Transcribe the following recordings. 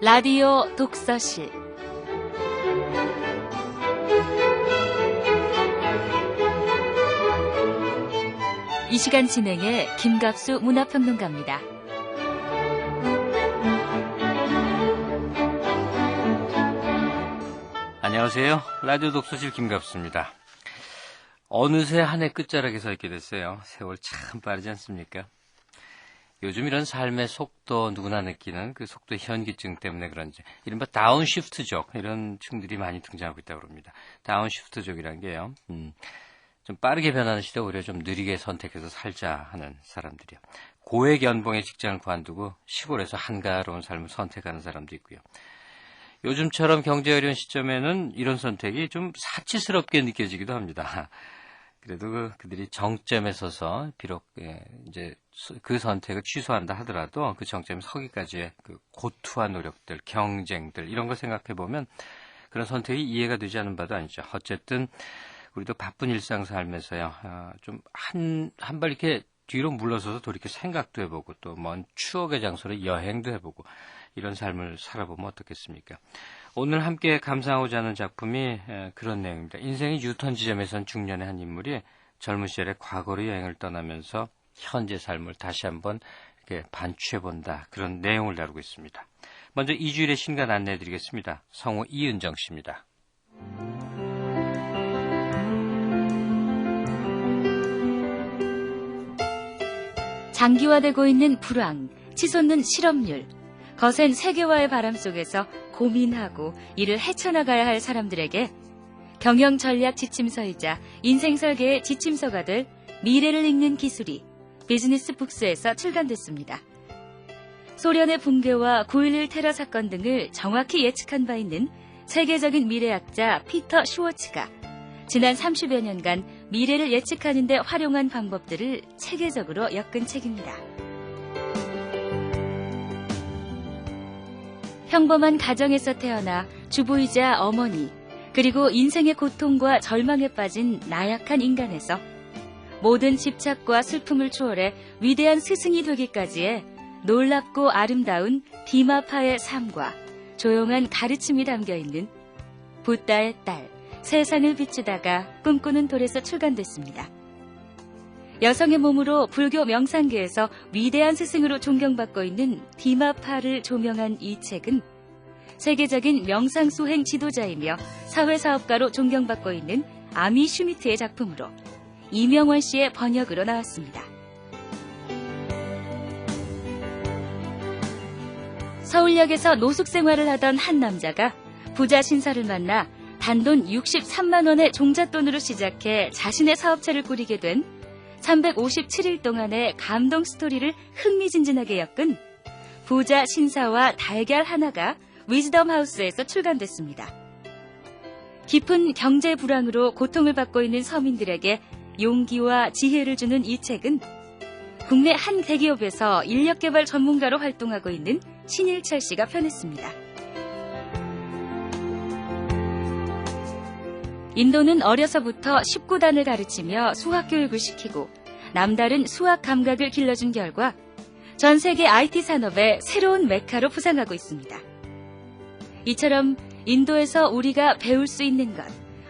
라디오 독서실 이 시간 진행의 김갑수 문화평론가입니다. 안녕하세요. 라디오 독서실 김갑수입니다. 어느새 한 해 끝자락에 서 있게 됐어요. 세월 참 빠르지 않습니까? 요즘 이런 삶의 속도 누구나 느끼는 그 속도의 현기증 때문에 그런지 이른바 다운시프트족 이런 층들이 많이 등장하고 있다고 합니다. 다운시프트족이란 게요. 좀 빠르게 변하는 시대 오히려 좀 느리게 선택해서 살자 하는 사람들이요. 고액 연봉의 직장을 관두고 시골에서 한가로운 삶을 선택하는 사람도 있고요. 요즘처럼 경제 어려운 시점에는 이런 선택이 좀 사치스럽게 느껴지기도 합니다. 그래도 그들이 정점에 서서 비록 이제 그 선택을 취소한다 하더라도 그 정점에 서기까지의 그 고투한 노력들, 경쟁들 이런 걸 생각해 보면 그런 선택이 이해가 되지 않는 바도 아니죠. 어쨌든 우리도 바쁜 일상 삶에서요, 좀 한 발 이렇게 뒤로 물러서서 돌이켜 생각도 해보고 또 먼 추억의 장소로 여행도 해보고 이런 삶을 살아보면 어떻겠습니까? 오늘 함께 감상하고자 하는 작품이 그런 내용입니다. 인생의 유턴 지점에선 중년의 한 인물이 젊은 시절에 과거로 여행을 떠나면서 현재 삶을 다시 한번 이렇게 반추해본다. 그런 내용을 다루고 있습니다. 먼저 2주일의 신간 안내해드리겠습니다. 성우 이은정 씨입니다. 장기화되고 있는 불황, 치솟는 실업률, 거센 세계화의 바람 속에서 고민하고 이를 헤쳐나가야 할 사람들에게 경영 전략 지침서이자 인생 설계의 지침서가 될 미래를 읽는 기술이 비즈니스 북스에서 출간됐습니다. 소련의 붕괴와 9.11 테러 사건 등을 정확히 예측한 바 있는 세계적인 미래학자 피터 슈워츠가 지난 30여 년간 미래를 예측하는 데 활용한 방법들을 체계적으로 엮은 책입니다. 평범한 가정에서 태어나 주부이자 어머니, 그리고 인생의 고통과 절망에 빠진 나약한 인간에서 모든 집착과 슬픔을 초월해 위대한 스승이 되기까지의 놀랍고 아름다운 비마파의 삶과 조용한 가르침이 담겨있는 붓다의 딸, 세상을 비추다가 꿈꾸는 돌에서 출간됐습니다. 여성의 몸으로 불교 명상계에서 위대한 스승으로 존경받고 있는 비마파를 조명한 이 책은 세계적인 명상수행 지도자이며 사회사업가로 존경받고 있는 아미 슈미트의 작품으로 이명원 씨의 번역으로 나왔습니다. 서울역에서 노숙 생활을 하던 한 남자가 부자 신사를 만나 단돈 63만 원의 종잣돈으로 시작해 자신의 사업체를 꾸리게 된 357일 동안의 감동 스토리를 흥미진진하게 엮은 부자 신사와 달걀 하나가 위즈덤 하우스에서 출간됐습니다. 깊은 경제 불황으로 고통을 받고 있는 서민들에게 용기와 지혜를 주는 이 책은 국내 한 대기업에서 인력개발 전문가로 활동하고 있는 신일철 씨가 펴냈습니다. 인도는 어려서부터 19단을 가르치며 수학교육을 시키고 남다른 수학 감각을 길러준 결과 전 세계 IT 산업의 새로운 메카로 부상하고 있습니다. 이처럼 인도에서 우리가 배울 수 있는 것,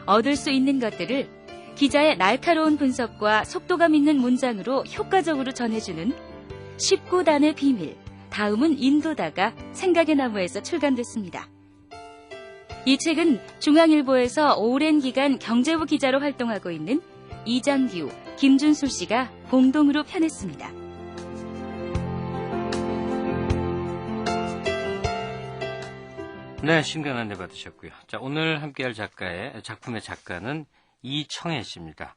얻을 수 있는 것들을 기자의 날카로운 분석과 속도감 있는 문장으로 효과적으로 전해주는 19단의 비밀, 다음은 인도다가 생각의 나무에서 출간됐습니다. 이 책은 중앙일보에서 오랜 기간 경제부 기자로 활동하고 있는 이장규, 김준술 씨가 공동으로 펴냈습니다. 네, 신간 안내 받으셨고요. 자, 오늘 함께할 작품의 작가는 이청애 씨입니다.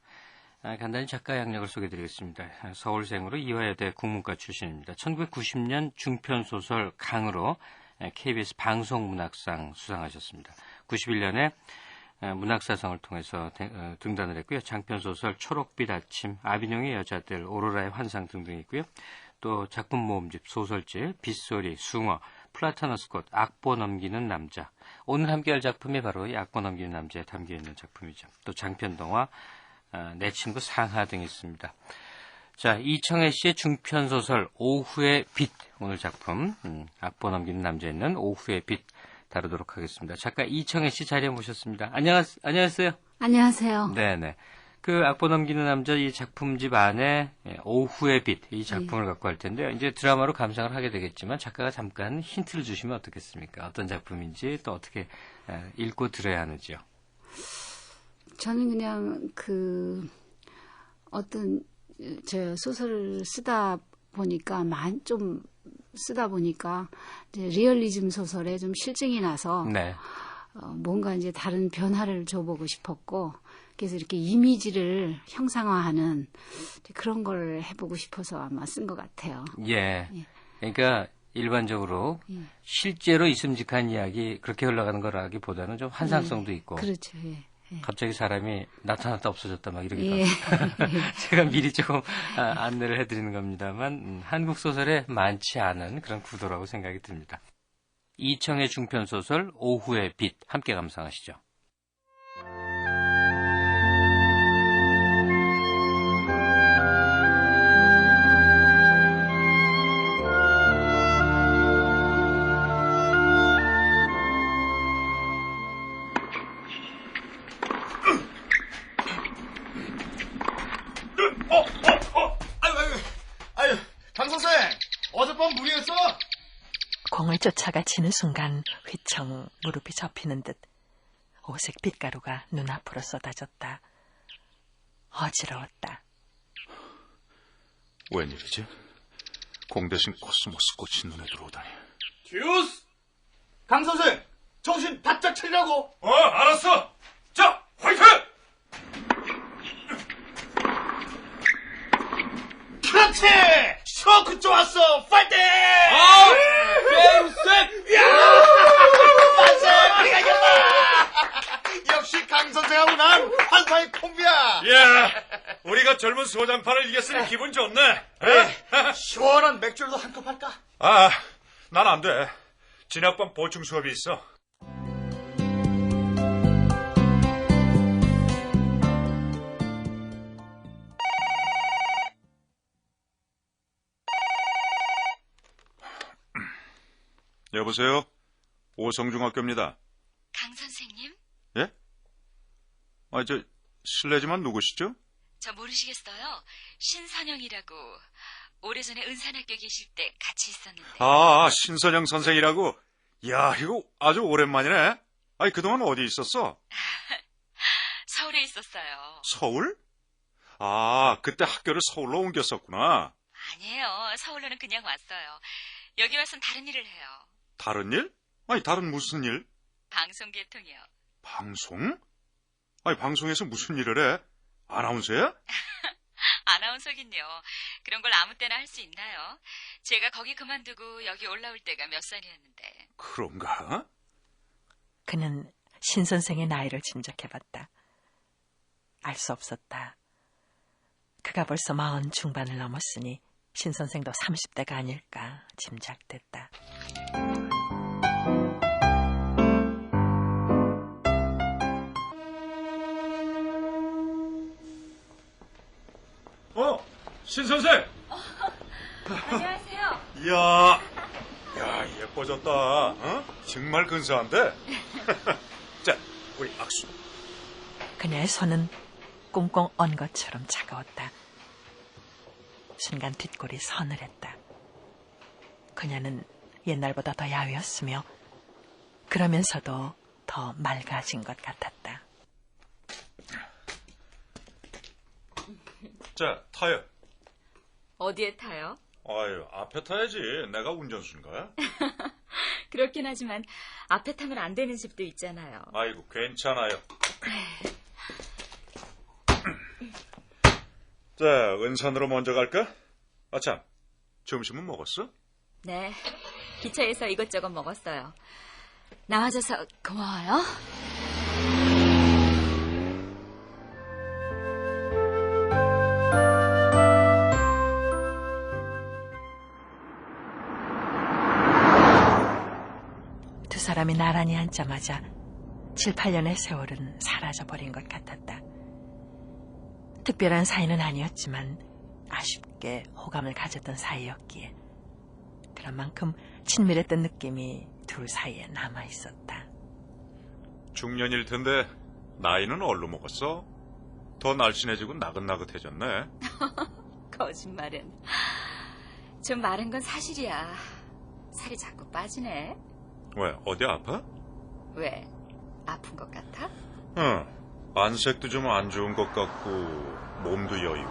간단히 작가 양력을 소개해드리겠습니다. 서울생으로 이화여대 국문과 출신입니다. 1990년 중편소설 강으로 KBS 방송문학상 수상하셨습니다. 91년에 문학사상을 통해서 등단을 했고요. 장편소설 초록빛 아침, 아비뇽의 여자들, 오로라의 환상 등등이 있고요. 또 작품 모음집, 소설집, 빗소리, 숭어, 플라타너스 꽃, 악보 넘기는 남자. 오늘 함께할 작품이 바로 이 악보 넘기는 남자에 담겨있는 작품이죠. 또 장편동화, 내 친구 상하 등이 있습니다. 자, 이청애 씨의 중편소설 오후의 빛, 오늘 작품 악보 넘기는 남자 있는 오후의 빛 다루도록 하겠습니다. 작가 이청애 씨 자리에 모셨습니다. 안녕하세요. 안녕하세요. 네네. 그 악보 넘기는 남자 이 작품집 안에 오후의 빛 이 작품을 갖고 할 텐데요. 이제 드라마로 감상을 하게 되겠지만 작가가 잠깐 힌트를 주시면 어떻겠습니까? 어떤 작품인지 또 어떻게 읽고 들어야 하는지요. 저는 그냥 어떤 저 소설을 쓰다 보니까 이제 리얼리즘 소설에 좀 실증이 나서 네. 뭔가 이제 다른 변화를 줘보고 싶었고 그래서 이렇게 이미지를 형상화하는 그런 걸 해보고 싶어서 아마 쓴 것 같아요. 예. 예. 그러니까 일반적으로 실제로 있음직한 이야기 그렇게 흘러가는 거라기보다는 좀 환상성도 있고. 그렇죠. 예. 갑자기 사람이 나타났다 없어졌다 막 이러기도 예. 하고. 제가 미리 조금 안내를 해드리는 겁니다만 한국 소설에 많지 않은 그런 구도라고 생각이 듭니다. 이청의 중편소설 오후의 빛 함께 감상하시죠. 아유, 강 선생, 어젯밤 무리했어? 공을 쫓아가 치는 순간 휘청 무릎이 접히는 듯 오색 빛가루가 눈앞으로 쏟아졌다. 어지러웠다. 웬일이지? 공 대신 코스모스 꽃이 눈에 들어오다니. 듀스! 강 선생, 정신 바짝 차리라고. 알았어! 자, 화이팅! 그렇지! 쇼크 좋았어! 파이팅! 게임 셋! 만세! 우리가 이겼다! 역시 강 선생하고 난 환상의 콤비야! 예, 우리가 젊은 소장판을 이겼으니 기분 좋네. 시원한 맥주라도 한 컵 할까? 난 안 돼. 진학반 보충 수업이 있어. 여보세요? 오성중학교입니다. 강 선생님? 예? 실례지만 누구시죠? 저 모르시겠어요? 신선영이라고 오래전에 은산학교 계실 때 같이 있었는데. 신선영 선생이라고? 야, 이거 아주 오랜만이네. 그동안 어디 있었어? 서울에 있었어요. 서울? 그때 학교를 서울로 옮겼었구나. 아니에요. 서울로는 그냥 왔어요. 여기 와선 다른 일을 해요. 다른 일? 다른 무슨 일? 방송 계통이요. 방송? 방송에서 무슨 일을 해? 아나운서야? 아나운서긴요. 그런 걸 아무 때나 할 수 있나요? 제가 거기 그만두고 여기 올라올 때가 몇 살이었는데. 그런가? 그는 신 선생의 나이를 짐작해봤다. 알 수 없었다. 그가 벌써 40 중반을 넘었으니 신 선생도 30대가 아닐까 짐작됐다. 신 선생! 안녕하세요. 이야, 예뻐졌다. 정말 근사한데? 자, 우리 악수. 그녀의 손은 꽁꽁 언 것처럼 차가웠다. 순간 뒷골이 서늘했다. 그녀는 옛날보다 더 야위었으며 그러면서도 더 맑아진 것 같았다. 자, 타요. 어디에 타요? 앞에 타야지. 내가 운전수인가? 그렇긴 하지만 앞에 타면 안 되는 집도 있잖아요. 아이고, 괜찮아요. 자, 은산으로 먼저 갈까? 참, 점심은 먹었어? 네. 기차에서 이것저것 먹었어요. 나와줘서 고마워요. 두 사람이 나란히 앉자마자 7, 8년의 세월은 사라져버린 것 같았다. 특별한 사이는 아니었지만 아쉽게 호감을 가졌던 사이였기에 그런 만큼 친밀했던 느낌이 둘 사이에 남아있었다. 중년일 텐데 나이는 얼로 먹었어? 더 날씬해지고 나긋나긋해졌네. 거짓말은. 좀 마른 건 사실이야. 살이 자꾸 빠지네. 왜, 어디 아파? 왜? 아픈 것 같아? 응. 안색도 좀 안 좋은 것 같고 몸도 여유.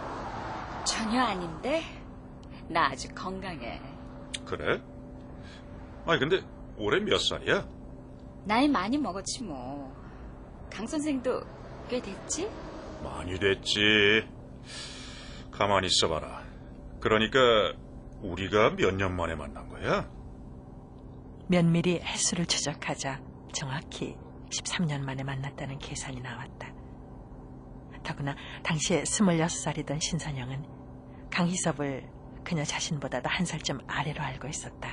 전혀 아닌데? 나 아주 건강해. 그래? 아니 근데 올해 몇 살이야? 나이 많이 먹었지 뭐. 강 선생도 꽤 됐지? 많이 됐지. 가만히 있어봐라. 그러니까 우리가 몇 년 만에 만난 거야? 면밀히 횟수를 추적하자 정확히 13년 만에 만났다는 계산이 나왔다. 더구나 당시에 26살이던 신선영은 강희섭을 그녀 자신보다도 한 살쯤 아래로 알고 있었다.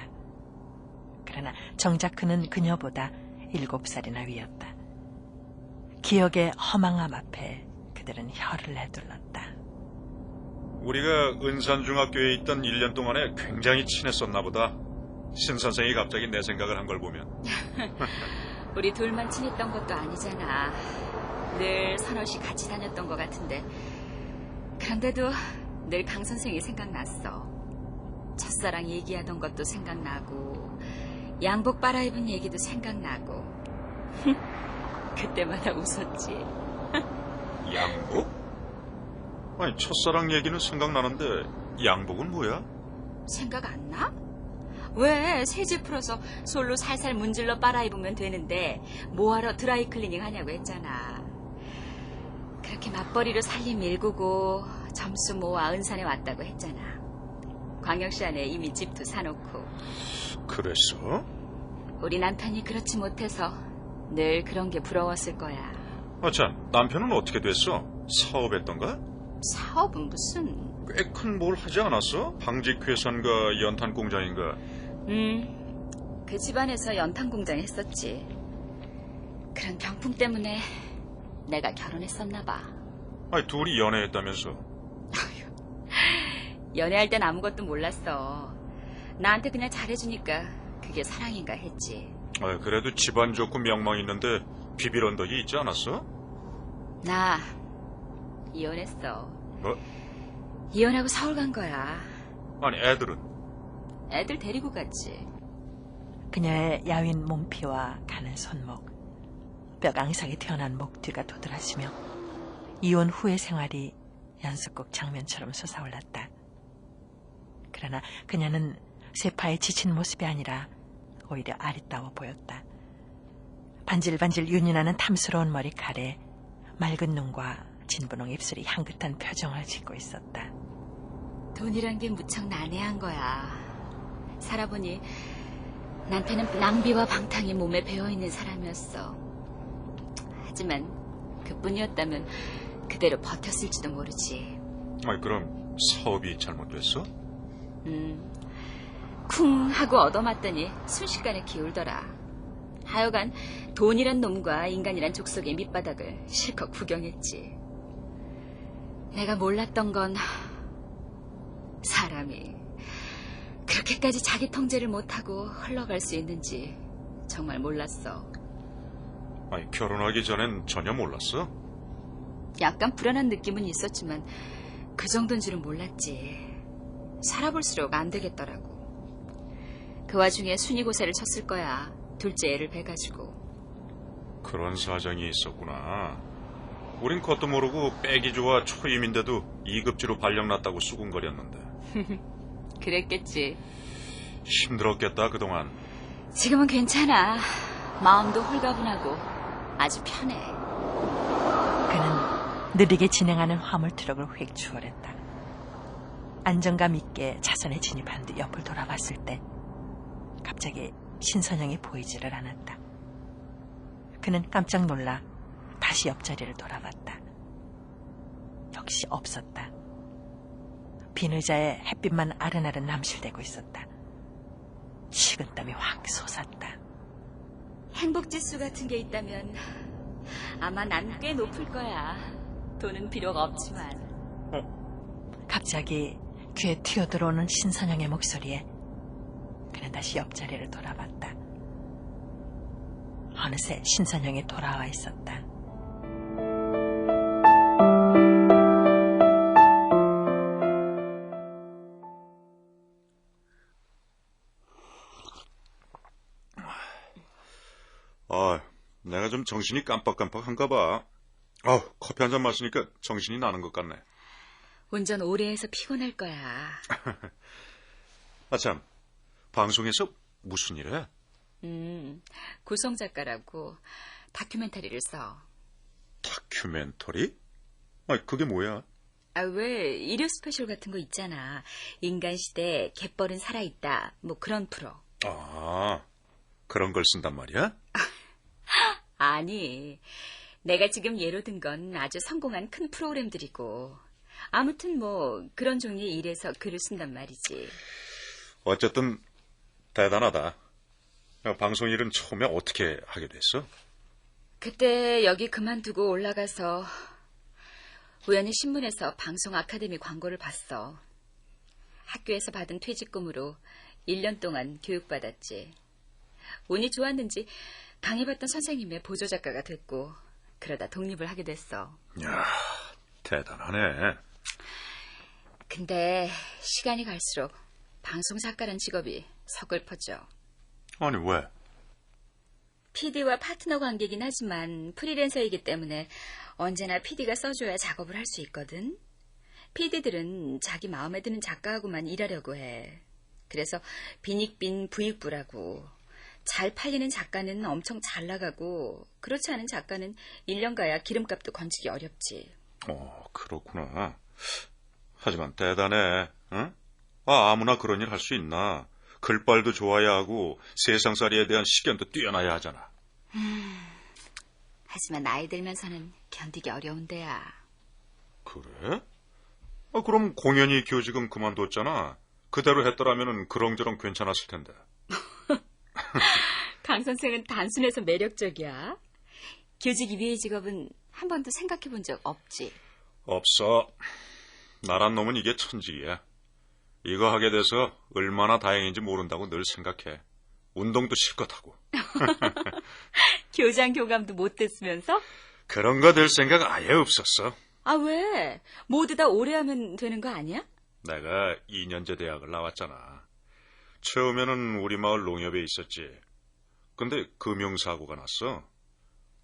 그러나 정작 그는 그녀보다 7살이나 위였다. 기억의 허망함 앞에 그들은 혀를 내둘렀다. 우리가 은산중학교에 있던 1년 동안에 굉장히 친했었나 보다. 신 선생이 갑자기 내 생각을 한 걸 보면. 우리 둘만 친했던 것도 아니잖아. 늘 서너시 같이 다녔던 것 같은데. 그런데도 늘 강 선생이 생각났어. 첫사랑 얘기하던 것도 생각나고 양복 빨아입은 얘기도 생각나고. 그때마다 웃었지. 양복? 아니 첫사랑 얘기는 생각나는데 양복은 뭐야? 생각 안 나? 왜 세제 풀어서 솔로 살살 문질러 빨아입으면 되는데 뭐하러 드라이클리닝 하냐고 했잖아. 그렇게 맞벌이로 살림 일구고 점수 모아 은산에 왔다고 했잖아. 광역시 안에 이미 집도 사놓고. 그랬어? 우리 남편이 그렇지 못해서 늘 그런 게 부러웠을 거야. 아참, 남편은 어떻게 됐어? 사업했던가? 사업은 무슨... 꽤 큰 뭘 하지 않았어? 방직회사인가 연탄공장인가? 그 집안에서 연탄공장 했었지. 그런 병풍 때문에 내가 결혼했었나 봐. 아니 둘이 연애했다면서? 연애할 땐 아무것도 몰랐어. 나한테 그냥 잘해주니까 그게 사랑인가 했지. 아, 그래도 집안 좋고 명망 있는데 비빌 언덕이 있지 않았어? 나 이혼했어. 뭐? 이혼하고 서울 간 거야. 아니 애들은? 애들 데리고 갔지. 그녀의 야윈 몸피와 가는 손목, 뼈강상이 태어난 목 뒤가 도드라지며 이혼 후의 생활이 연습곡 장면처럼 솟아올랐다. 그러나 그녀는 쇠파에 지친 모습이 아니라 오히려 아리따워 보였다. 반질반질 윤이 나는 탐스러운 머리칼에 맑은 눈과 진분홍 입술이 향긋한 표정을 짓고 있었다. 돈이란 게 무척 난해한 거야. 살아보니 남편은 낭비와 방탕이 몸에 배어있는 사람이었어. 하지만 그뿐이었다면 그대로 버텼을지도 모르지. 아니 그럼 사업이 잘못됐어? 쿵 하고 얻어맞더니 순식간에 기울더라. 하여간 돈이란 놈과 인간이란 족속의 밑바닥을 실컷 구경했지. 내가 몰랐던 건 사람이 그렇게까지 자기 통제를 못하고 흘러갈 수 있는지 정말 몰랐어. 아니 결혼하기 전엔 전혀 몰랐어? 약간 불안한 느낌은 있었지만 그 정도인 줄은 몰랐지. 살아볼수록 안 되겠더라고. 그 와중에 순이고사를 쳤을 거야. 둘째 애를 베가지고. 그런 사정이 있었구나. 우린 그것도 모르고 빼기 좋아 초임인데도 2급지로 발령났다고 수군거렸는데. 그랬겠지. 힘들었겠다 그동안. 지금은 괜찮아. 마음도 홀가분하고 아주 편해. 그는 느리게 진행하는 화물 트럭을 휙 추월했다. 안정감 있게 차선에 진입한 뒤 옆을 돌아봤을 때 갑자기 신선영이 보이지를 않았다. 그는 깜짝 놀라 다시 옆자리를 돌아봤다. 역시 없었다. 빈 의자에 햇빛만 아른아른 남실대고 있었다. 식은땀이 확 솟았다. 행복지수 같은 게 있다면 아마 난 꽤 높을 거야. 돈은 필요가 없지만. 갑자기 귀에 튀어들어오는 신선영의 목소리에 그는 다시 옆자리를 돌아봤다. 어느새 신선영이 돌아와 있었다. 내가 좀 정신이 깜빡깜빡한가 봐. 커피 한 잔 마시니까 정신이 나는 것 같네. 운전 오래 해서 피곤할 거야. 참, 방송에서 무슨 일 해? 구성작가라고 다큐멘터리를 써. 다큐멘터리? 그게 뭐야? 왜 일요 스페셜 같은 거 있잖아. 인간시대 갯벌은 살아있다. 뭐 그런 프로. 그런 걸 쓴단 말이야? 아니, 내가 지금 예로 든 건 아주 성공한 큰 프로그램들이고 아무튼 뭐 그런 종류의 일에서 글을 쓴단 말이지. 어쨌든 대단하다. 방송 일은 처음에 어떻게 하게 됐어? 그때 여기 그만두고 올라가서 우연히 신문에서 방송 아카데미 광고를 봤어. 학교에서 받은 퇴직금으로 1년 동안 교육받았지. 운이 좋았는지 강의받던 선생님의 보조작가가 됐고 그러다 독립을 하게 됐어. 야, 대단하네. 근데 시간이 갈수록 방송작가란 직업이 서글퍼져. 아니, 왜? PD와 파트너 관계긴 하지만 프리랜서이기 때문에 언제나 PD가 써줘야 작업을 할 수 있거든. PD들은 자기 마음에 드는 작가하고만 일하려고 해. 그래서 빈익빈 부익부라고. 잘 팔리는 작가는 엄청 잘 나가고 그렇지 않은 작가는 1년 가야 기름값도 건지기 어렵지. 그렇구나. 하지만 대단해. 응? 아무나 그런 일 할 수 있나? 글빨도 좋아야 하고 세상살이에 대한 식견도 뛰어나야 하잖아. 하지만 나이 들면서는 견디기 어려운 데야. 그래? 그럼 공연히 교직은 그만뒀잖아. 그대로 했더라면 그렁저렁 괜찮았을 텐데. 강 선생은 단순해서 매력적이야. 교직 이외의 직업은 한 번도 생각해 본 적 없지? 없어. 나란 놈은 이게 천직이야. 이거 하게 돼서 얼마나 다행인지 모른다고 늘 생각해. 운동도 실컷 하고. 교장 교감도 못 됐으면서? 그런 거 될 생각 아예 없었어. 왜? 모두 다 오래 하면 되는 거 아니야? 내가 2년제 대학을 나왔잖아. 처음에는 우리 마을 농협에 있었지. 근데 금융사고가 났어.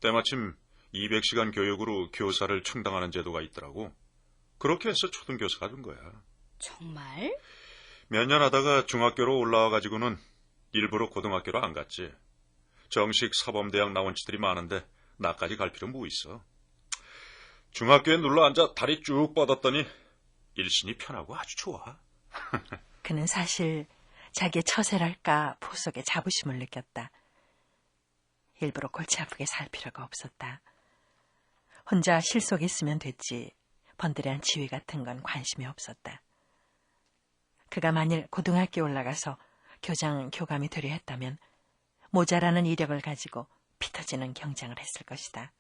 때마침 200시간 교육으로 교사를 충당하는 제도가 있더라고. 그렇게 해서 초등교사가 된 거야. 정말? 몇 년 하다가 중학교로 올라와가지고는 일부러 고등학교로 안 갔지. 정식 사범대학 나온 치들이 많은데 나까지 갈 필요 뭐 있어. 중학교에 눌러앉아 다리 쭉 뻗었더니 일신이 편하고 아주 좋아. 그는 사실 자기의 처세랄까 보석에 자부심을 느꼈다. 일부러 골치 아프게 살 필요가 없었다. 혼자 실속에 있으면 됐지 번들이한 지위 같은 건 관심이 없었다. 그가 만일 고등학교에 올라가서 교장, 교감이 되려 했다면 모자라는 이력을 가지고 피 터지는 경쟁을 했을 것이다.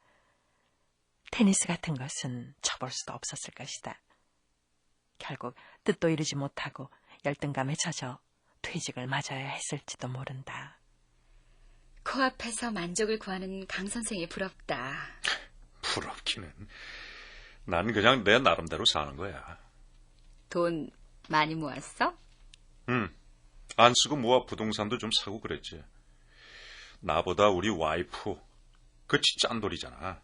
테니스 같은 것은 쳐볼 수도 없었을 것이다. 결국 뜻도 이루지 못하고 열등감에 젖어 퇴직을 맞아야 했을지도 모른다. 코앞에서 만족을 구하는 강 선생이 부럽다. 부럽기는. 난 그냥 내 나름대로 사는 거야. 돈 많이 모았어? 응. 안 쓰고 모아 부동산도 좀 사고 그랬지. 나보다 우리 와이프 그치 짠돌이잖아.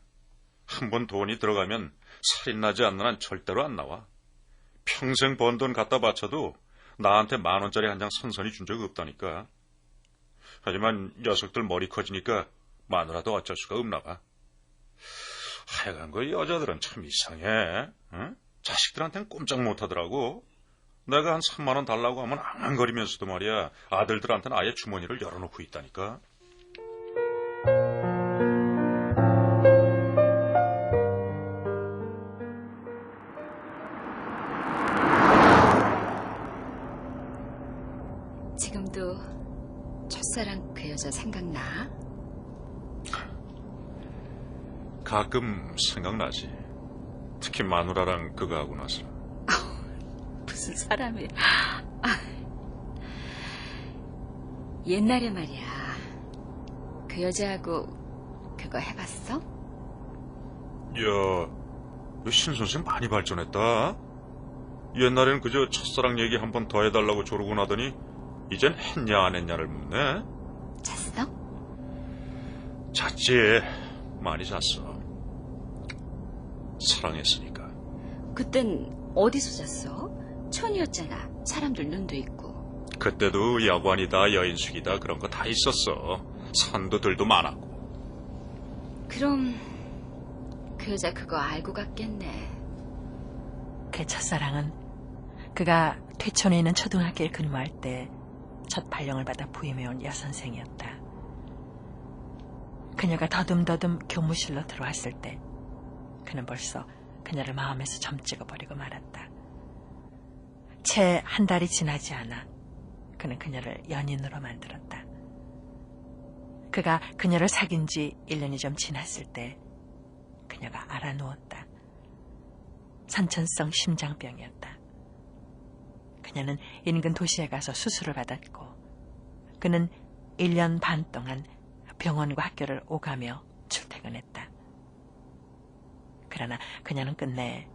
한 번 돈이 들어가면 살인나지 않는 한 절대로 안 나와. 평생 번 돈 갖다 바쳐도 나한테 10,000원짜리 한 장 선선히 준 적 없다니까. 하지만 녀석들 머리 커지니까 마누라도 어쩔 수가 없나 봐. 하여간 그 여자들은 참 이상해. 응? 자식들한테는 꼼짝 못하더라고. 내가 한 3만 원 달라고 하면 앙앙거리면서도 말이야. 아들들한테는 아예 주머니를 열어놓고 있다니까. 지금도 첫사랑 그 여자 생각나? 가끔 생각나지. 특히 마누라랑 그거 하고 나서. 무슨 사람이. 옛날에 말이야. 그 여자하고 그거 해봤어? 야, 신 선생 많이 발전했다. 옛날엔 그저 첫사랑 얘기 한 번 더 해달라고 조르고 나더니 이젠 했냐 안 했냐를 묻네. 잤어? 잤지. 많이 잤어. 사랑했으니까. 그땐 어디서 잤어? 촌이었잖아. 사람들 눈도 있고. 그때도 여관이다 여인숙이다 그런 거 다 있었어. 산도들도 많았고. 그럼 그 여자 그거 알고 갔겠네. 그 첫사랑은 그가 퇴촌에 있는 초등학교에 근무할 때 첫 발령을 받아 부임해온 여선생이었다. 그녀가 더듬더듬 교무실로 들어왔을 때 그는 벌써 그녀를 마음에서 점 찍어버리고 말았다. 채 한 달이 지나지 않아 그는 그녀를 연인으로 만들었다. 그가 그녀를 사귄 지 1년이 좀 지났을 때 그녀가 알아누웠다. 선천성 심장병이었다. 그녀는 인근 도시에 가서 수술을 받았고 그는 1년 반 동안 병원과 학교를 오가며 출퇴근했다. 그러나 그녀는 끝내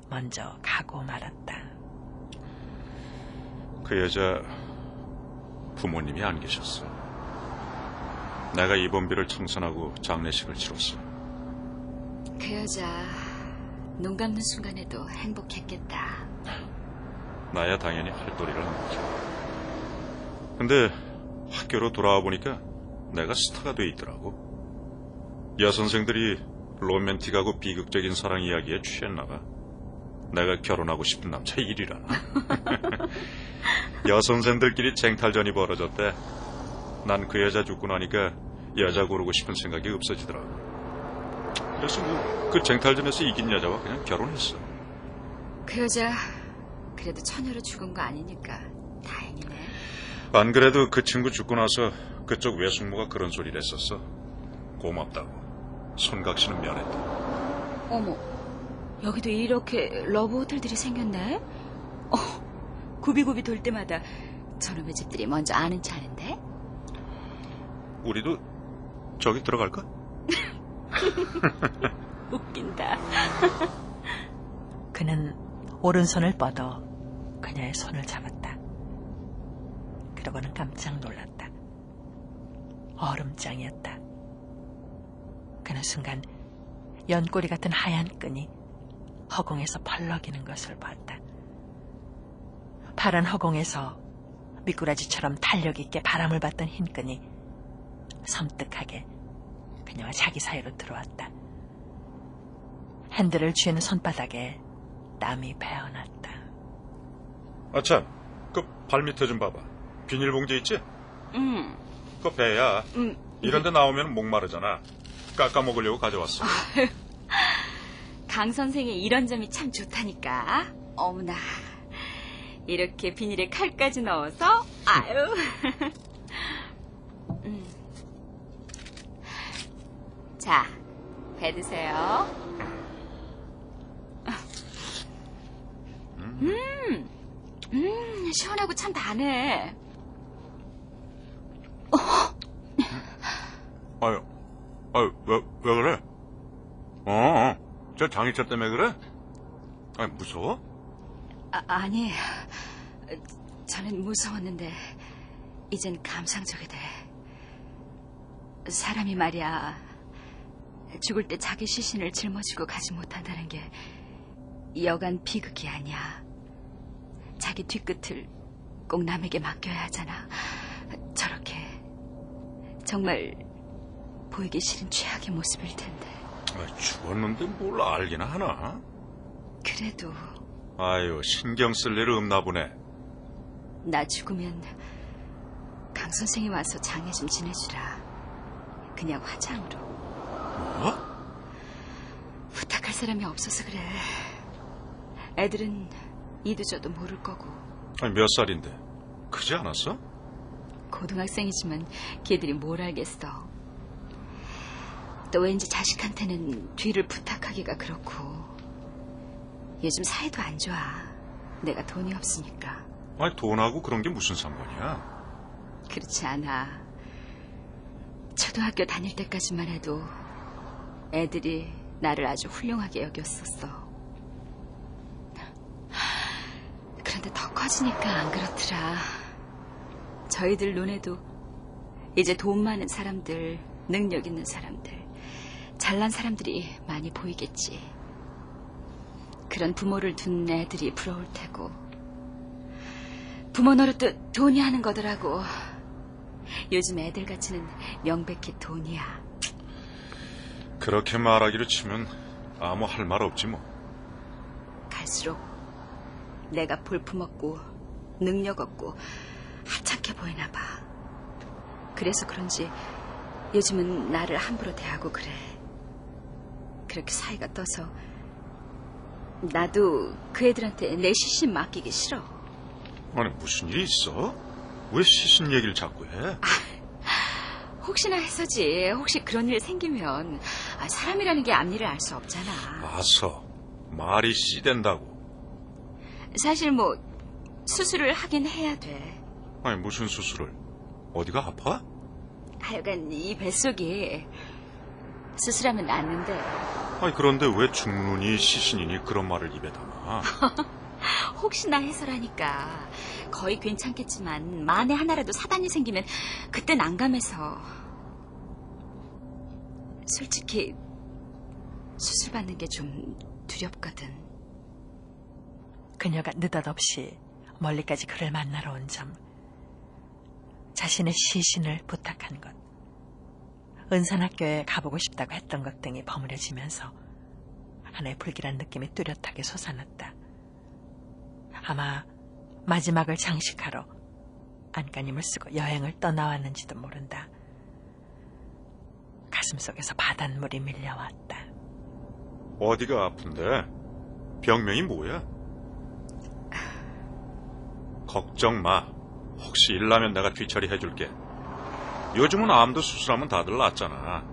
먼저 가고 말았다. 그 여자 부모님이 안 계셨어. 내가 입원비를 청산하고 장례식을 치렀어. 그 여자 눈 감는 순간에도 행복했겠다. 나야 당연히 할도리를 한 거지. 근데 학교로 돌아와 보니까 내가 스타가 돼 있더라고. 여선생들이 로맨틱하고 비극적인 사랑 이야기에 취했나 봐. 내가 결혼하고 싶은 남자 1위라나. 여선생들끼리 쟁탈전이 벌어졌대. 난 그 여자 죽고 나니까 여자 고르고 싶은 생각이 없어지더라고. 그래서 그 쟁탈전에서 이긴 여자와 그냥 결혼했어. 그 여자 그래도 처녀로 죽은 거 아니니까 다행이네. 안 그래도 그 친구 죽고 나서 그쪽 외숙모가 그런 소리를 했었어. 고맙다고. 손각시는 면했다. 어머, 여기도 이렇게 러브 호텔들이 생겼네? 굽이굽이 돌 때마다 저놈의 집들이 먼저 아는 체 아는데? 우리도 저기 들어갈까? 웃긴다. 그는 오른손을 뻗어 그녀의 손을 잡았다. 그러고는 깜짝 놀랐다. 얼음장이었다. 그는 순간 연꼬리 같은 하얀 끈이 허공에서 펄럭이는 것을 봤다. 파란 허공에서 미꾸라지처럼 탄력 있게 바람을 받던 흰 끈이 섬뜩하게 그녀와 자기 사이로 들어왔다. 핸들을 쥐는 손바닥에 땀이 배어났다. 아참, 그 발밑에 좀 봐봐. 비닐봉지 있지? 그거 배야. 이런 데 나오면 목마르잖아. 깎아 먹으려고 가져왔어. 강 선생의 이런 점이 참 좋다니까. 어머나, 이렇게 비닐에 칼까지 넣어서. 아유. 자, 배 드세요. 시원하고 참 다네. 왜 그래? 저 장애차 때문에 그래? 무서워? 아니, 저는 무서웠는데 이젠 감상적이 돼. 사람이 말이야, 죽을 때 자기 시신을 짊어지고 가지 못한다는 게 여간 비극이 아니야. 자기 뒤끝을 꼭 남에게 맡겨야 하잖아. 저렇게 정말 보이기 싫은 최악의 모습일 텐데. 죽었는데 뭘 알기나 하나? 그래도 아유, 신경 쓸 일 없나 보네. 나 죽으면 강 선생이 와서 장례 좀 지내주라. 그냥 화장으로. 뭐? 부탁할 사람이 없어서 그래. 애들은 이도저도 모를 거고. 몇 살인데? 크지 않았어? 고등학생이지만 걔들이 뭘 알겠어. 또 왠지 자식한테는 뒤를 부탁하기가 그렇고. 요즘 사이도 안 좋아. 내가 돈이 없으니까. 아니, 돈하고 그런 게 무슨 상관이야? 그렇지 않아. 초등학교 다닐 때까지만 해도 애들이 나를 아주 훌륭하게 여겼었어. 그런데 더 커지니까 안 그렇더라. 저희들 눈에도 이제 돈 많은 사람들, 능력 있는 사람들, 잘난 사람들이 많이 보이겠지. 그런 부모를 둔 애들이 부러울 테고. 부모 노릇도 돈이 하는 거더라고. 요즘 애들 가치는 명백히 돈이야. 그렇게 말하기로 치면 아무 할 말 없지 뭐. 갈수록 내가 볼품없고 능력 없고 하찮게 보이나 봐. 그래서 그런지 요즘은 나를 함부로 대하고 그래. 그렇게 사이가 떠서 나도 그 애들한테 내 시신 맡기기 싫어. 아니, 무슨 일이 있어? 왜 시신 얘기를 자꾸 해? 혹시나 해서지. 혹시 그런 일 생기면 사람이라는 게 앞일을 알 수 없잖아. 아서 말이 씨된다고. 사실 뭐 수술을 하긴 해야 돼. 아니, 무슨 수술을? 어디가 아파? 하여간 이 뱃속이 수술하면 낫는데. 아니, 그런데 왜 중눈이 시신이니 그런 말을 입에 담아? 혹시나 해서라니까. 거의 괜찮겠지만 만에 하나라도 사단이 생기면 그땐 난감해서. 솔직히 수술받는 게 좀 두렵거든. 그녀가 느닷없이 멀리까지 그를 만나러 온 점, 자신의 시신을 부탁한 것, 은산학교에 가보고 싶다고 했던 것 등이 버무려지면서 하나의 불길한 느낌이 뚜렷하게 솟아났다. 아마 마지막을 장식하러 안간힘을 쓰고 여행을 떠나왔는지도 모른다. 가슴속에서 바닷물이 밀려왔다. 어디가 아픈데? 병명이 뭐야? 걱정 마. 혹시 일나면 내가 뒤처리 해줄게. 요즘은 암도 수술하면 다들 낫잖아.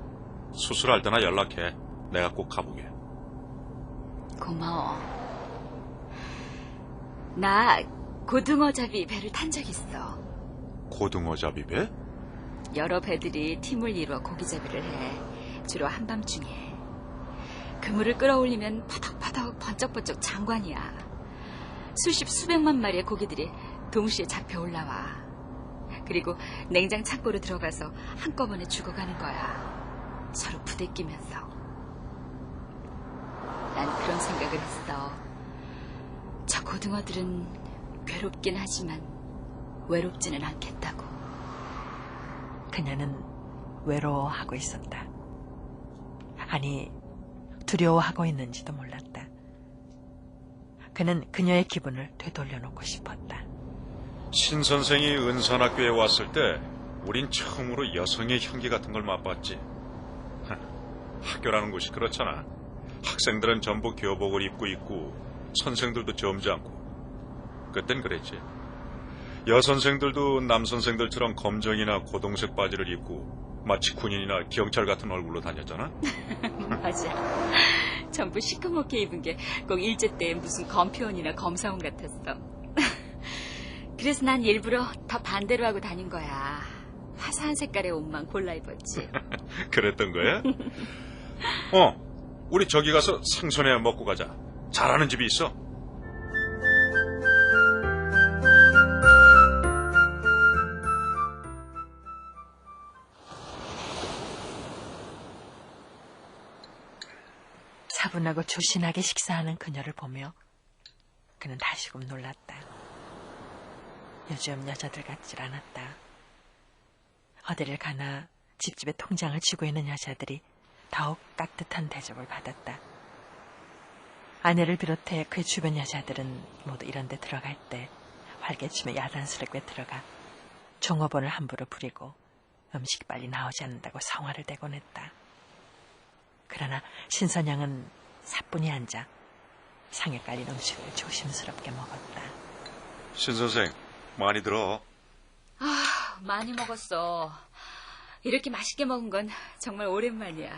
수술할 때나 연락해. 내가 꼭 가보게. 고마워. 나 고등어잡이 배를 탄 적 있어. 고등어잡이 배? 여러 배들이 팀을 이루어 고기잡이를 해. 주로 한밤중에. 그물을 끌어올리면 퍼덕퍼덕 번쩍번쩍 장관이야. 수십 수백만 마리의 고기들이 동시에 잡혀 올라와. 그리고 냉장 창고로 들어가서 한꺼번에 죽어가는 거야. 서로 부대끼면서. 난 그런 생각을 했어. 저 고등어들은 괴롭긴 하지만 외롭지는 않겠다고. 그녀는 외로워하고 있었다. 아니, 두려워하고 있는지도 몰랐다. 그는 그녀의 기분을 되돌려놓고 싶었다. 신 선생이 은산학교에 왔을 때 우린 처음으로 여성의 향기 같은 걸 맛봤지. 학교라는 곳이 그렇잖아. 학생들은 전부 교복을 입고 있고 선생들도 점잖고. 그땐 그랬지. 여선생들도 남선생들처럼 검정이나 고동색 바지를 입고 마치 군인이나 경찰 같은 얼굴로 다녔잖아. 맞아. 전부 시커멓게 입은 게 꼭 일제 때 무슨 검표원이나 검사원 같았어. 그래서 난 일부러 더 반대로 하고 다닌 거야. 화사한 색깔의 옷만 골라 입었지. 그랬던 거야? 우리 저기 가서 생선회 먹고 가자. 잘하는 집이 있어. 차분하고 조신하게 식사하는 그녀를 보며 그는 다시금 놀랐다. 요즘 여자들 같질 않았다. 어디를 가나 집집에 통장을 쥐고 있는 여자들이 더욱 깍듯한 대접을 받았다. 아내를 비롯해 그의 주변 여자들은 모두 이런 데 들어갈 때 활개치며 야단스럽게 들어가 종업원을 함부로 부리고 음식이 빨리 나오지 않는다고 성화를 대곤 했다. 그러나 신선영은 사뿐히 앉아 상에 깔린 음식을 조심스럽게 먹었다. 신 선생, 많이 들어. 많이 먹었어. 이렇게 맛있게 먹은 건 정말 오랜만이야.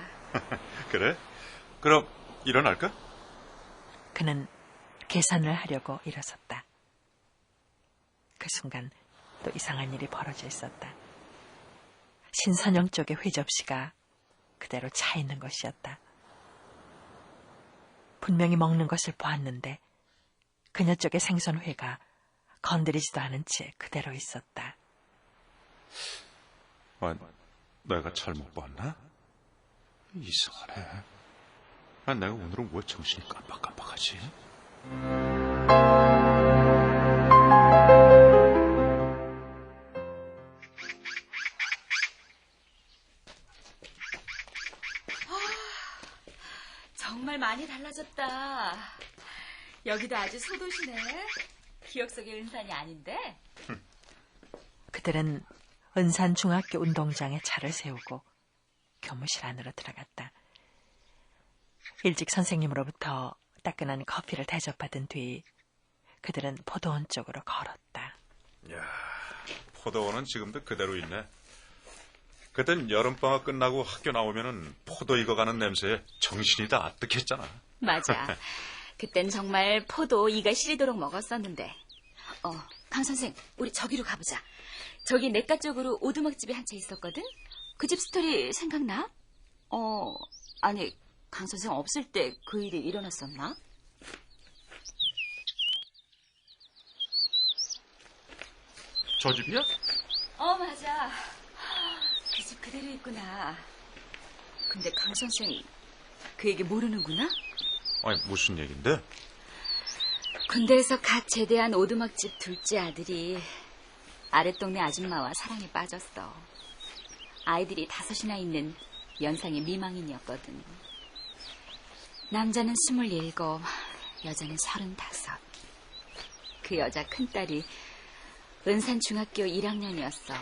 그래? 그럼 일어날까? 그는 계산을 하려고 일어섰다. 그 순간 또 이상한 일이 벌어져 있었다. 신선영 쪽의 회 접시가 그대로 차 있는 것이었다. 분명히 먹는 것을 보았는데 그녀 쪽의 생선회가 건드리지도 않은 채 그대로 있었다. 내가 잘못 봤나? 이상하네. 내가 오늘은 왜 정신이 깜빡깜빡하지? 정말 많이 달라졌다. 여기도 아주 소도시네. 기억 속의 은산이 아닌데. 그들은 은산중학교 운동장에 차를 세우고 교무실 안으로 들어갔다. 일찍 선생님으로부터 따끈한 커피를 대접받은 뒤 그들은 포도원 쪽으로 걸었다. 야, 포도원은 지금도 그대로 있네. 그땐 여름방학 끝나고 학교 나오면은 포도 익어가는 냄새에 정신이 다 아뜩했잖아. 맞아. 그땐 정말 포도 이가 시리도록 먹었었는데. 강 선생, 우리 저기로 가보자. 저기 냇가 쪽으로 오두막집이 한 채 있었거든? 그 집 스토리 생각나? 아니, 강 선생 없을 때 그 일이 일어났었나? 저 집이야? 맞아. 그 집 그대로 있구나. 근데 강 선생 그 얘기 모르는구나? 아니, 무슨 얘긴데? 군대에서 갓 제대한 오두막집 둘째 아들이 아랫동네 아줌마와 사랑에 빠졌어. 아이들이 5이나 있는 연상의 미망인이었거든. 남자는 27, 여자는 35. 그 여자 큰딸이 은산중학교 1학년이었어.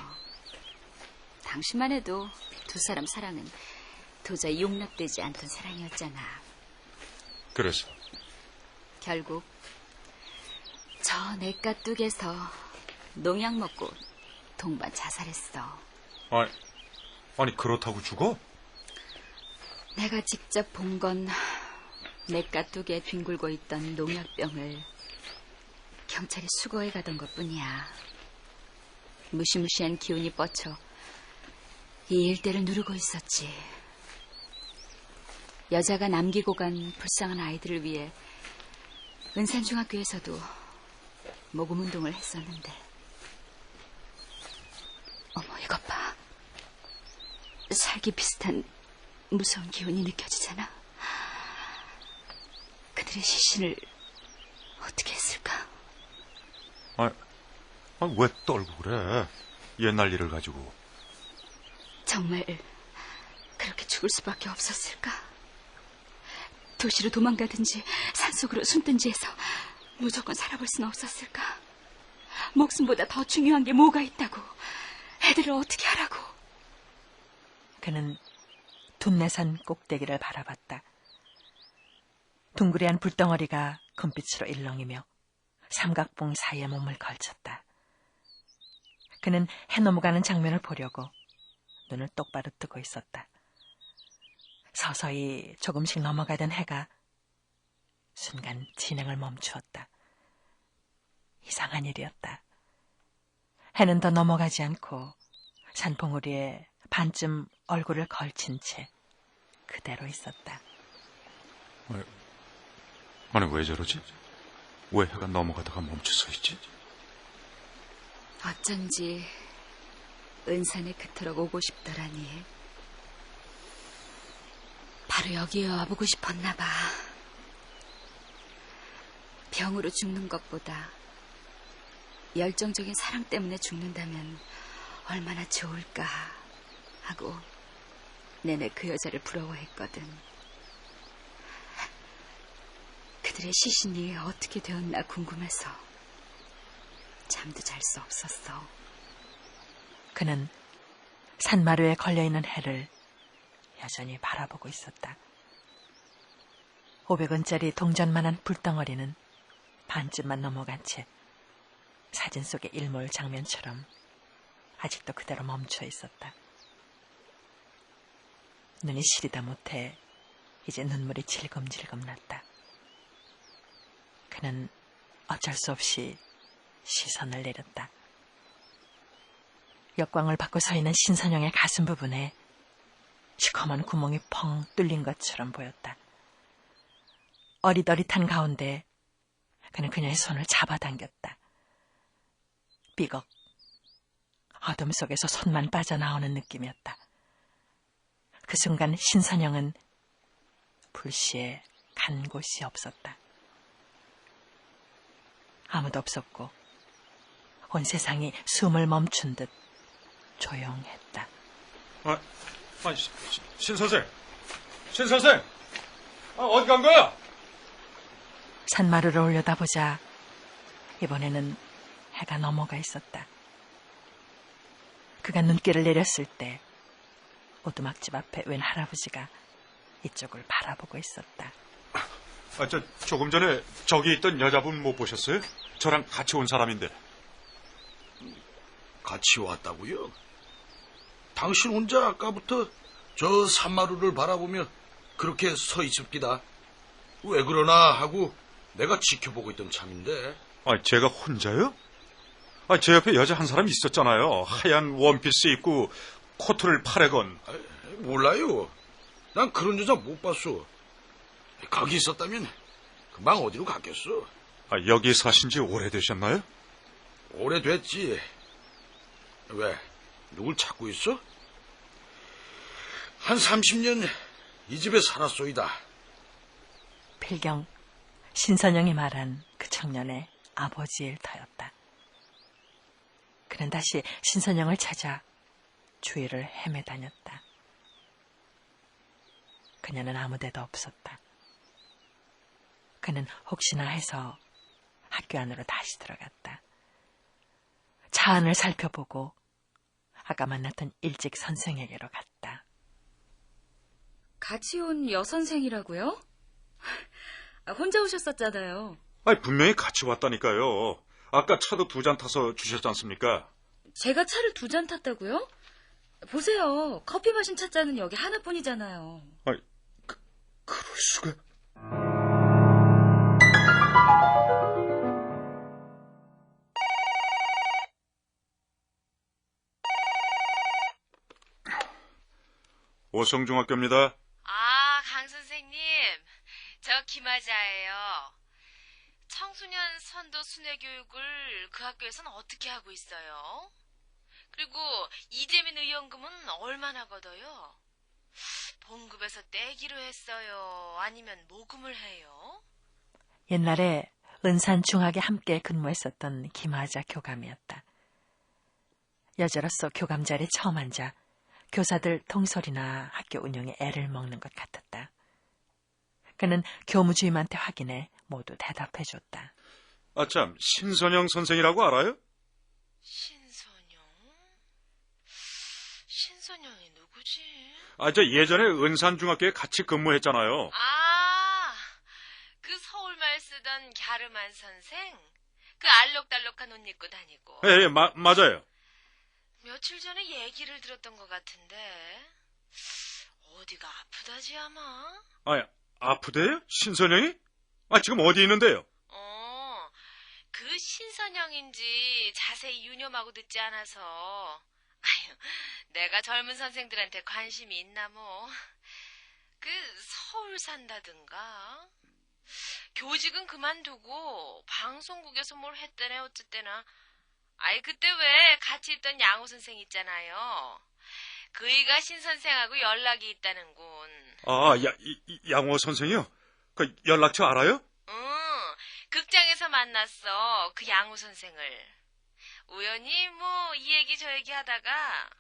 당시만 해도 두 사람 사랑은 도저히 용납되지 않던 사랑이었잖아. 그래서? 결국 저 냇가 뚝에서 농약 먹고 동반 자살했어. 아니 그렇다고 죽어? 내가 직접 본 건 냇가 뚝에 뒹굴고 있던 농약병을 경찰이 수거해 가던 것뿐이야. 무시무시한 기운이 뻗쳐 이 일대를 누르고 있었지. 여자가 남기고 간 불쌍한 아이들을 위해 은산중학교에서도 모금운동을 했었는데. 어머, 이것 봐. 살기 비슷한 무서운 기운이 느껴지잖아. 그들의 시신을 어떻게 했을까? 왜 떨고 그래? 옛날 일을 가지고. 정말 그렇게 죽을 수밖에 없었을까? 도시로 도망가든지 산속으로 숨든지 해서 무조건 살아볼 수는 없었을까? 목숨보다 더 중요한 게 뭐가 있다고? 애들을 어떻게 하라고? 그는 둔내산 꼭대기를 바라봤다. 둥그레한 불덩어리가 금빛으로 일렁이며 삼각봉 사이에 몸을 걸쳤다. 그는 해 넘어가는 장면을 보려고 눈을 똑바로 뜨고 있었다. 서서히 조금씩 넘어가던 해가 순간 진행을 멈추었다. 이상한 일이었다. 해는 더 넘어가지 않고 산봉우리에 반쯤 얼굴을 걸친 채 그대로 있었다. 아니 왜 저러지? 왜 해가 넘어가다가 멈춰서 있지? 어쩐지 은산에 그토록 오고 싶더라니. 바로 여기에 와보고 싶었나 봐. 병으로 죽는 것보다 열정적인 사랑 때문에 죽는다면 얼마나 좋을까 하고 내내 그 여자를 부러워했거든. 그들의 시신이 어떻게 되었나 궁금해서 잠도 잘 수 없었어. 그는 산마루에 걸려있는 해를 여전히 바라보고 있었다. 500원짜리 동전만한 불덩어리는 반쯤만 넘어간 채 사진 속의 일몰 장면처럼 아직도 그대로 멈춰 있었다. 눈이 시리다 못해 이제 눈물이 질금질금 났다. 그는 어쩔 수 없이 시선을 내렸다. 역광을 받고 서 있는 신선영의 가슴 부분에 시커먼 구멍이 펑 뚫린 것처럼 보였다. 어릿어릿한 가운데 그는 그녀의 손을 잡아당겼다. 삐걱. 어둠 속에서 손만 빠져나오는 느낌이었다. 그 순간 신선영은 불시에 간 곳이 없었다. 아무도 없었고 온 세상이 숨을 멈춘 듯 조용했다. 신 선생. 신 선생. 어디 간 거야? 산마루를 올려다보자 이번에는 해가 넘어가 있었다. 그가 눈길을 내렸을 때 오두막집 앞에 웬 할아버지가 이쪽을 바라보고 있었다. 조금 전에 저기 있던 여자분 못 보셨어요? 저랑 같이 온 사람인데. 같이 왔다고요? 당신 혼자 아까부터 저 산마루를 바라보며 그렇게 서 있습니다. 왜 그러나 하고 내가 지켜보고 있던 참인데. 제가 혼자요? 제 옆에 여자 한 사람 있었잖아요. 하얀 원피스 입고 코트를 팔에 건. 몰라요. 난 그런 여자 못 봤어. 거기 있었다면 금방 어디로 갔겠어. 여기 사신 지 오래되셨나요? 오래됐지. 왜? 누굴 찾고 있어? 한 30년 이 집에 살았소이다. 필경, 신선영이 말한 그 청년의 아버지일 터였다. 그는 다시 신선영을 찾아 주위를 헤매다녔다. 그녀는 아무 데도 없었다. 그는 혹시나 해서 학교 안으로 다시 들어갔다. 차 안을 살펴보고 아까 만났던 일찍 선생에게로 갔다. 같이 온 여선생이라고요? 혼자 오셨었잖아요. 분명히 같이 왔다니까요. 아까 차도 2잔 타서 주셨지 않습니까? 제가 차를 2잔 탔다고요? 보세요. 커피 마신 찻잔은 여기 하나뿐이잖아요. 그럴 수가. 오성중학교입니다. 강 선생님. 저 김하자예요. 청소년 선도 순회 교육을 그 학교에서는 어떻게 하고 있어요? 그리고 이재민 의원금은 얼마나 걷어요? 봉급에서 떼기로 했어요? 아니면 모금을 해요? 옛날에 은산중학에 함께 근무했었던 김하자 교감이었다. 여자로서 교감 자리에 처음 앉아 교사들 통솔이나 학교 운영에 애를 먹는 것 같았다. 그는 교무주임한테 확인해 모두 대답해줬다. 참, 신선영 선생이라고 알아요? 신선영이 누구지? 저 예전에 은산중학교에 같이 근무했잖아요. 그 서울말 쓰던 갸름한 선생? 그 알록달록한 옷 입고 다니고. 예, 맞아요. 며칠 전에 얘기를 들었던 것 같은데 어디가 아프다지 아마? 아프대요? 신선영이? 지금 어디 있는데요? 그 신선영인지 자세히 유념하고 듣지 않아서. 내가 젊은 선생들한테 관심이 있나 뭐. 그 서울 산다든가. 교직은 그만두고 방송국에서 뭘 했더네 어쨌대나. 그때 왜 같이 있던 양호 선생 있잖아요. 그이가 신 선생하고 연락이 있다는군. 양호 선생이요? 그 연락처 알아요? 극장에서 만났어. 그 양호 선생을. 우연히 뭐 이 얘기 저 얘기 하다가.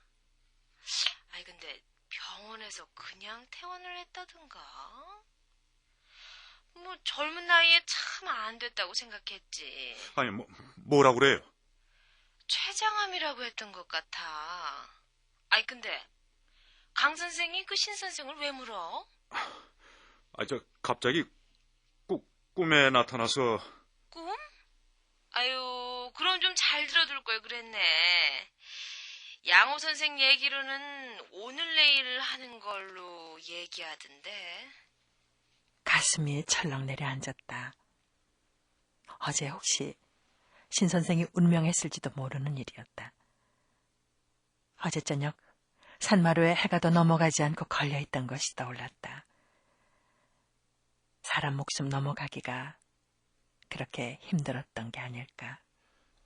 근데 병원에서 그냥 퇴원을 했다든가. 뭐 젊은 나이에 참 안 됐다고 생각했지. 뭐라고 그래요? 췌장암이라고 했던 것 같아. 근데 강 선생이 그 신 선생을 왜 물어? 갑자기 꿈에 나타나서. 꿈? 그럼 좀 잘 들어둘 걸 그랬네. 양호 선생 얘기로는 오늘 내일 하는 걸로 얘기하던데. 가슴이 철렁 내려앉았다. 어제 혹시 신 선생이 운명했을지도 모르는 일이었다. 어제 저녁 산마루에 해가 더 넘어가지 않고 걸려있던 것이 떠올랐다. 사람 목숨 넘어가기가 그렇게 힘들었던 게 아닐까.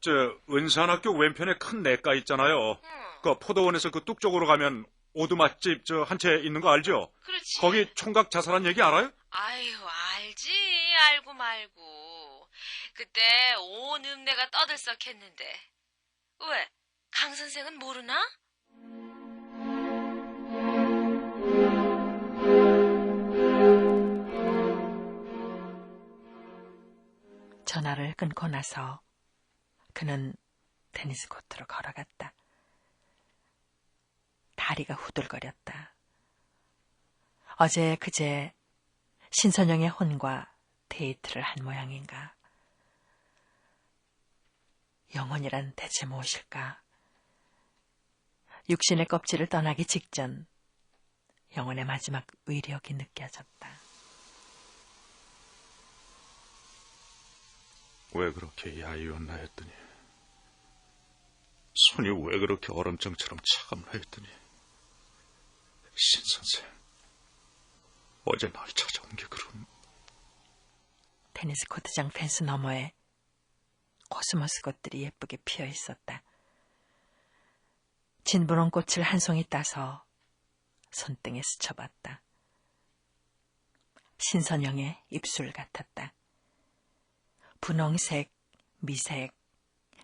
저 은산학교 왼편에 큰 냇가 있잖아요. 그 포도원에서 그 뚝 쪽으로 가면 오두맛집 저 한 채 있는 거 알죠? 그렇지. 거기 총각 자살한 얘기 알아요? 아유, 알지. 알고 말고. 그때 온 읍내가 떠들썩했는데. 왜? 강 선생은 모르나? 전화를 끊고 나서 그는 테니스 코트로 걸어갔다. 다리가 후들거렸다. 어제 그제 신선영의 혼과 데이트를 한 모양인가. 영혼이란 대체 무엇일까? 육신의 껍질을 떠나기 직전 영혼의 마지막 위력이 느껴졌다. 왜 그렇게 야위었나 했더니 손이 왜 그렇게 얼음장처럼 차갑나 했더니 신선생 어제 날 찾아온 게 그럼. 테니스 코트장 펜스 너머에 코스모스 꽃들이 예쁘게 피어 있었다. 진분홍 꽃을 한 송이 따서 손등에 스쳐봤다. 신선영의 입술 같았다. 분홍색, 미색,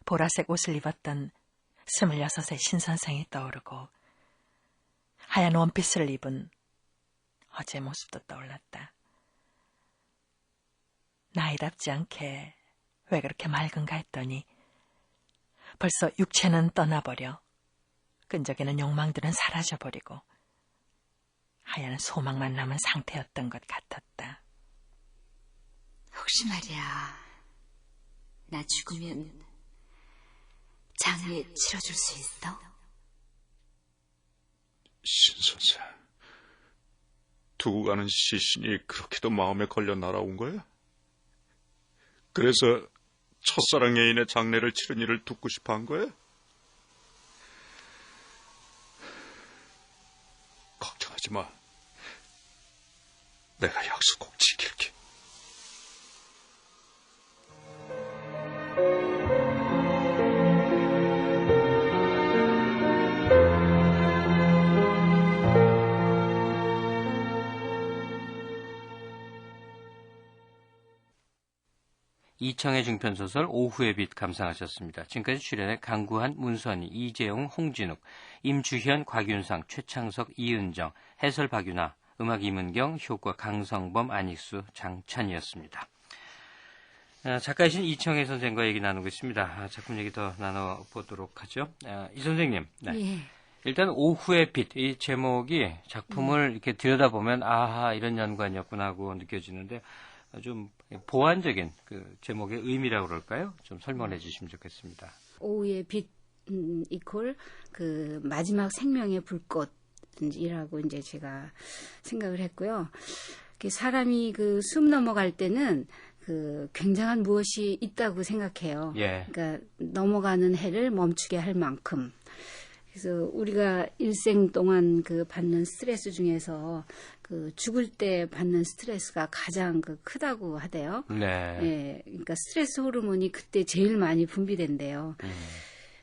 보라색 옷을 입었던 26의 신선생이 떠오르고 하얀 원피스를 입은 어제 모습도 떠올랐다. 나이답지 않게 왜 그렇게 맑은가 했더니 벌써 육체는 떠나버려 끈적이는 욕망들은 사라져버리고 하얀 소망만 남은 상태였던 것 같았다. 혹시 말이야, 나 죽으면 장례 치러줄 수 있어? 신선생, 두고 가는 시신이 그렇게도 마음에 걸려 날아온 거야? 그래서 첫사랑 애인의 장례를 치른 일을 듣고 싶어 한 거야? 걱정하지 마. 내가 약속 꼭 지킬게. 이청의 중편소설 오후의 빛 감상하셨습니다. 지금까지 출연해 강구한, 문선희, 이재용, 홍진욱, 임주현, 곽윤상, 최창석, 이은정, 해설 박윤아, 음악 이문경, 효과 강성범, 안익수, 장찬이었습니다. 작가이신 이청의 선생과 얘기 나누고 있습니다. 작품 얘기 더 나눠보도록 하죠. 이 선생님, 네. 예. 일단 오후의 빛, 이 제목이 작품을 이렇게 들여다보면 아하 이런 연관이었구나 하고 느껴지는데 좀 보완적인 그 제목의 의미라고 그럴까요? 좀 설명해 주시면 좋겠습니다. 오후의 빛 이퀄 그 마지막 생명의 불꽃이라고 이제 제가 생각을 했고요. 사람이 그 숨 넘어갈 때는 그 굉장한 무엇이 있다고 생각해요. 예. 그러니까 넘어가는 해를 멈추게 할 만큼. 그래서 우리가 일생 동안 그 받는 스트레스 중에서 그 죽을 때 받는 스트레스가 가장 그 크다고 하대요. 네. 예, 그러니까 스트레스 호르몬이 그때 제일 많이 분비된대요.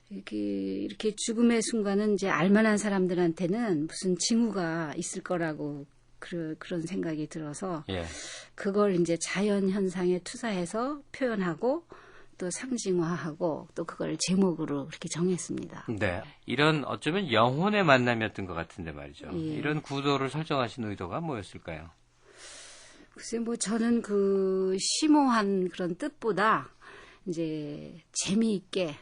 이렇게 죽음의 순간은 이제 알만한 사람들한테는 무슨 징후가 있을 거라고 그런 생각이 들어서 예. 그걸 이제 자연 현상에 투사해서 표현하고 또 상징화하고 또 그걸 제목으로 그렇게 정했습니다. 네. 이런 어쩌면 영혼의 만남이었던 것 같은데 말이죠. 예. 이런 구도를 설정하신 의도가 뭐였을까요? 글쎄 뭐 저는 그 심오한 그런 뜻보다 이제 재미있게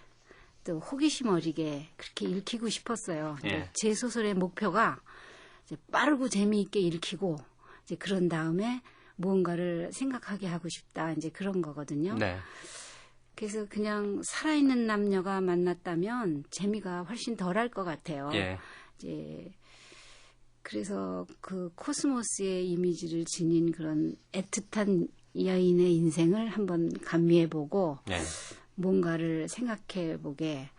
또 호기심 어리게 그렇게 읽히고 싶었어요. 예. 제 소설의 목표가 이제 빠르고 재미있게 읽히고 이제 그런 다음에 무언가를 생각하게 하고 싶다. 이제 그런 거거든요. 네. 그래서 그냥 살아있는 남녀가 만났다면 재미가 훨씬 덜할 것 같아요. 예. 이제 그래서 그 코스모스의 이미지를 지닌 그런 애틋한 여인의 인생을 한번 감미해보고 네. 뭔가를 생각해보게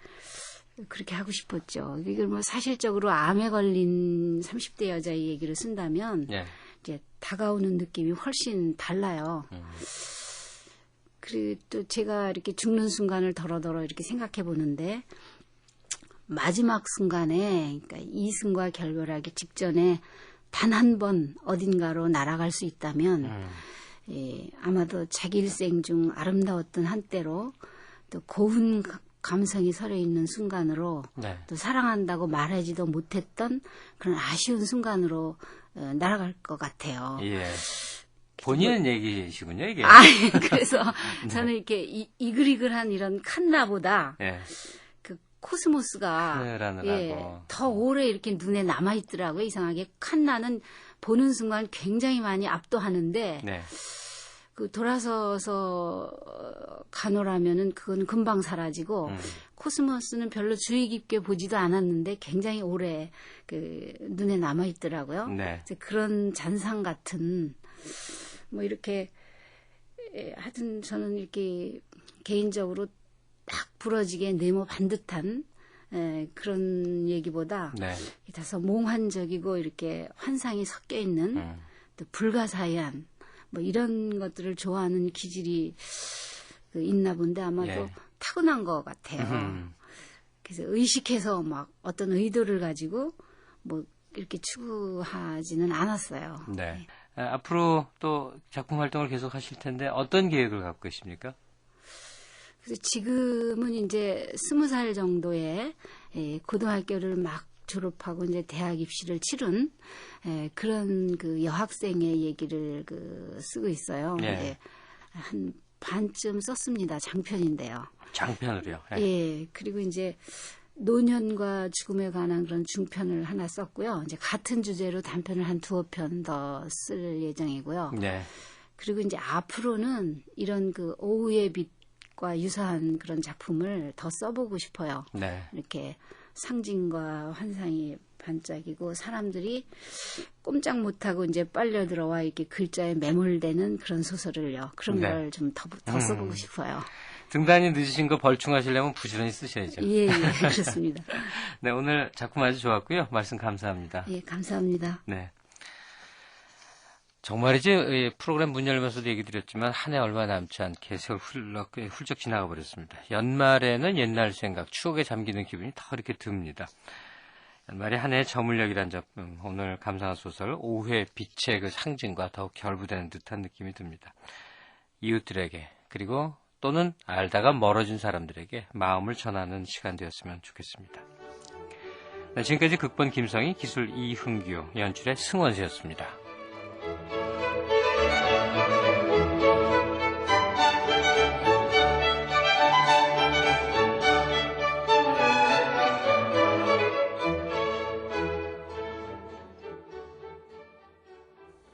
그렇게 하고 싶었죠. 이걸 뭐 사실적으로 암에 걸린 30대 여자의 얘기를 쓴다면 네. 이제 다가오는 느낌이 훨씬 달라요. 그리고 또 제가 이렇게 죽는 순간을 더러더러 이렇게 생각해 보는데 마지막 순간에 그러니까 이승과 결별하기 직전에 단 한 번 어딘가로 날아갈 수 있다면 예, 아마도 자기 일생 중 아름다웠던 한때로 또 고운 감성이 서려 있는 순간으로 네. 또 사랑한다고 말하지도 못했던 그런 아쉬운 순간으로 날아갈 것 같아요. 예. 본인 얘기시군요, 이게. 그래서 저는 이렇게 이글이글한 이런 칸나보다 예. 그 코스모스가 하늘하늘하고. 더 오래 이렇게 눈에 남아 있더라고요. 이상하게 칸나는 보는 순간 굉장히 많이 압도하는데 네. 그 돌아서서 가노라면은 그건 금방 사라지고 코스모스는 별로 주의 깊게 보지도 않았는데 굉장히 오래 그 눈에 남아 있더라고요. 네. 그런 잔상 같은 뭐 이렇게 하여튼 저는 이렇게 개인적으로 딱 부러지게 네모 반듯한 그런 얘기보다 네. 다소 몽환적이고 이렇게 환상이 섞여 있는 또 불가사의한 뭐 이런 것들을 좋아하는 기질이 있나 본데 아마도 예. 타고난 것 같아요. 그래서 의식해서 막 어떤 의도를 가지고 뭐 이렇게 추구하지는 않았어요. 네. 앞으로 또 작품 활동을 계속 하실 텐데 어떤 계획을 갖고 계십니까? 그래서 지금은 이제 20살 정도의 고등학교를 막 졸업하고 이제 대학 입시를 치른 그런 그 여학생의 얘기를 쓰고 있어요. 예. 예. 한 반쯤 썼습니다. 장편인데요. 장편으로요. 예. 그리고 이제 노년과 죽음에 관한 그런 중편을 하나 썼고요. 이제 같은 주제로 단편을 한 2편 더 쓸 예정이고요. 네. 그리고 이제 앞으로는 이런 그 오후의 빛과 유사한 그런 작품을 더 써보고 싶어요. 네. 이렇게 상징과 환상이 반짝이고 사람들이 꼼짝 못하고 이제 빨려 들어와 이렇게 글자에 매몰되는 그런 소설을요. 그런 네. 걸 좀 더 써보고 싶어요. 등단이 늦으신 거 벌충하시려면 부지런히 쓰셔야죠. 예, 그렇습니다. 네, 오늘 작품 아주 좋았고요. 말씀 감사합니다. 예, 감사합니다. 네. 정말이지 프로그램 문 열면서도 얘기 드렸지만 한 해 얼마 남지 않게 세월 훌쩍 지나가 버렸습니다. 연말에는 옛날 생각, 추억에 잠기는 기분이 더 이렇게 듭니다. 연말에 한 해의 저물력이란 작품, 오늘 감상한 소설 오후의 빛의 그 상징과 더욱 결부되는 듯한 느낌이 듭니다. 이웃들에게 그리고 또는 알다가 멀어진 사람들에게 마음을 전하는 시간 되었으면 좋겠습니다. 네, 지금까지 극본 김성희, 기술 이흥규, 연출의 승원세였습니다.